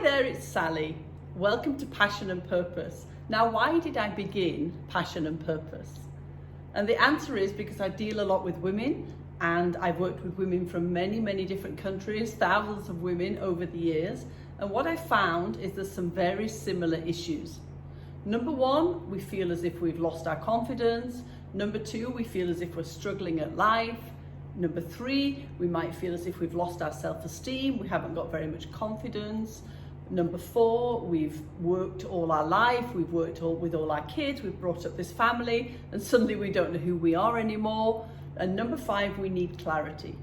there, it's Sally. Welcome to Passion and Purpose. Now, why did I begin Passion and Purpose? And the answer is because I deal a lot with women, and I've worked with women from many different countries, thousands of women over the years. And what I found is there's some very similar issues. Number one, we feel as if we've lost our confidence. Number two, we feel as if we're struggling at life. Number three, we might feel as if we've lost our self-esteem, we haven't got very much confidence. Number four, we've worked all our life, we've worked with all our kids, we've brought up this family, and suddenly we don't know who we are anymore. And number five, we need clarity.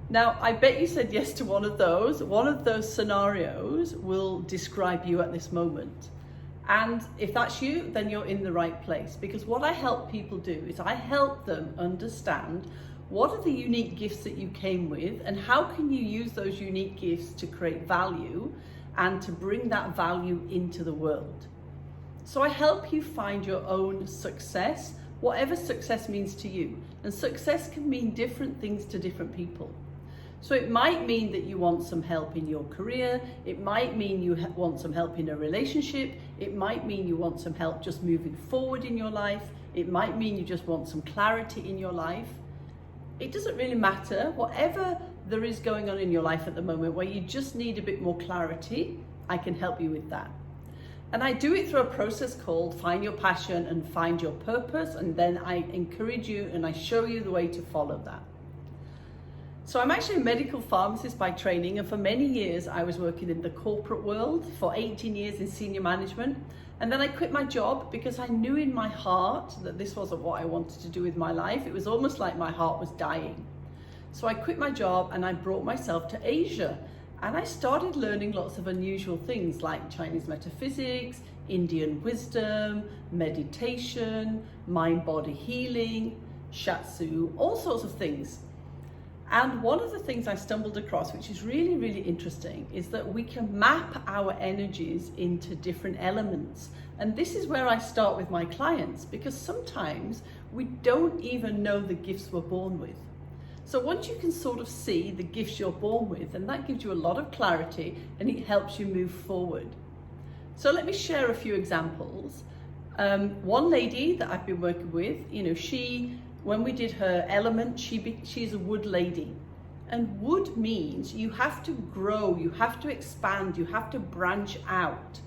Now, I bet you said yes to one of those. One of those scenarios will describe you at this moment. And if that's you, then you're in the right place, because what I help people do is I help them understand what are the unique gifts that you came with, and how can you use those unique gifts to create value and to bring that value into the world. So I help you find your own success, whatever success means to you. And success can mean different things to different people. So it might mean that you want some help in your career. It might mean you want some help in a relationship. It might mean you want some help just moving forward in your life. It might mean you just want some clarity in your life. It doesn't really matter. Whatever there is going on in your life at the moment where you just need a bit more clarity, I can help you with that. And I do it through a process called Find Your Passion and Find Your Purpose, and then I encourage you and I show you the way to follow that. So I'm actually a medical pharmacist by training, and for many years I was working in the corporate world, for 18 years in senior management. And then I quit my job because I knew in my heart that this wasn't what I wanted to do with my life. It was almost like my heart was dying. So I quit my job and I brought myself to Asia. And I started learning lots of unusual things like Chinese metaphysics, Indian wisdom, meditation, mind-body healing, shiatsu, all sorts of things. And one of the things I stumbled across, which is really interesting, is that we can map our energies into different elements. And this is where I start with my clients, because sometimes we don't even know the gifts we're born with. So once you can sort of see the gifts you're born with, then that gives you a lot of clarity and it helps you move forward. So let me share a few examples. One lady that I've been working with, when we did her element, she's a wood lady. And wood means you have to grow, you have to expand, you have to branch out.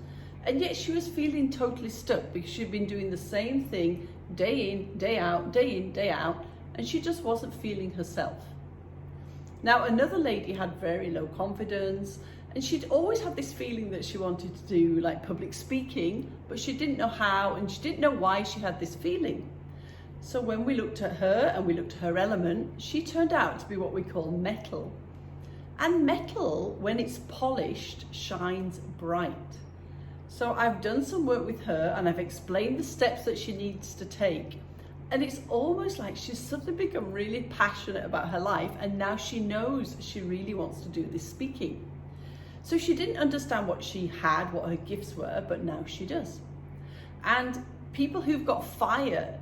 And yet she was feeling totally stuck because she'd been doing the same thing day in, day out, day in, day out, and she just wasn't feeling herself. Now, another lady had very low confidence, and she'd always had this feeling that she wanted to do like public speaking, but she didn't know how, and she didn't know why she had this feeling. So when we looked at her and we looked at her element, she turned out to be what we call metal. And metal, when it's polished, shines bright. So I've done some work with her and I've explained the steps that she needs to take. And it's almost like she's suddenly become really passionate about her life, and now she knows she really wants to do this speaking. So she didn't understand what she had, what her gifts were, but now she does. And people who've got fire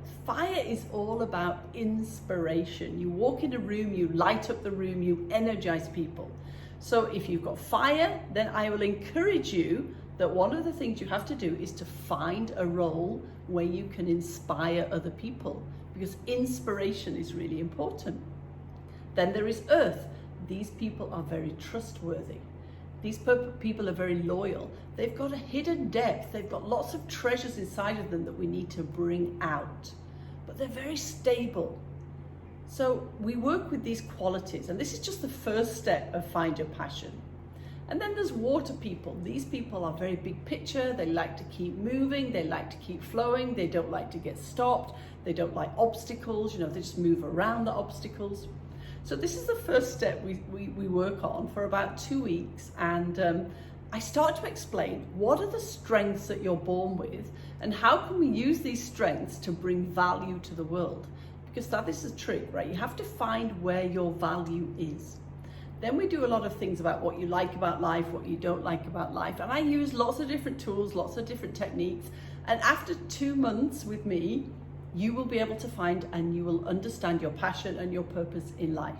is all about inspiration. You walk in a room, you light up the room, you energize people. So if you've got fire, then I will encourage you that one of the things you have to do is to find a role where you can inspire other people, because inspiration is really important. Then there is earth. These people are very trustworthy. These people are very loyal. They've got a hidden depth. They've got lots of treasures inside of them that we need to bring out. But they're very stable. So we work with these qualities, and this is just the first step of Find Your Passion. And then there's water people. These people are very big picture. They like to keep moving. They like to keep flowing. They don't like to get stopped. They don't like obstacles. They just move around the obstacles. So this is the first step we work on for about 2 weeks, and I start to explain what are the strengths that you're born with and how can we use these strengths to bring value to the world, because that is the trick, right? You have to find where your value is. Then we do a lot of things about what you like about life, what you don't like about life, and I use lots of different tools, lots of different techniques, and after 2 months with me, you will be able to find and you will understand your passion and your purpose in life.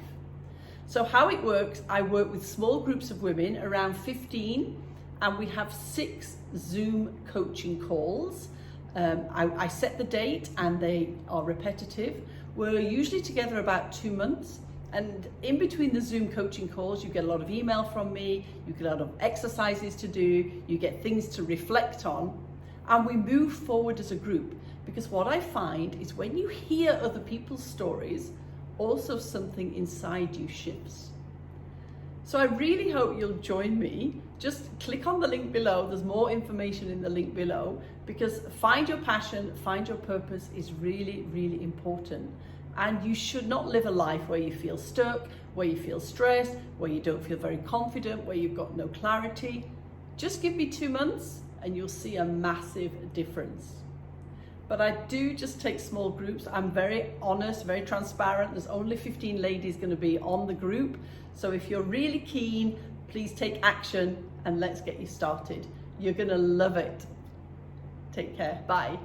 So how it works, I work with small groups of women, around 15, and we have 6 Zoom coaching calls. I set the date and they are repetitive. We're usually together about 2 months, and in between the Zoom coaching calls you get a lot of email from me, you get a lot of exercises to do, you get things to reflect on, and we move forward as a group. Because what I find is when you hear other people's stories, also something inside you shifts. So I really hope you'll join me. Just click on the link below. There's more information in the link below, because find your passion, find your purpose is really, really important. And you should not live a life where you feel stuck, where you feel stressed, where you don't feel very confident, where you've got no clarity. Just give me 2 months and you'll see a massive difference. But I do just take small groups. I'm very honest, very transparent. There's only 15 ladies going to be on the group. So if you're really keen, please take action and let's get you started. You're going to love it. Take care. Bye.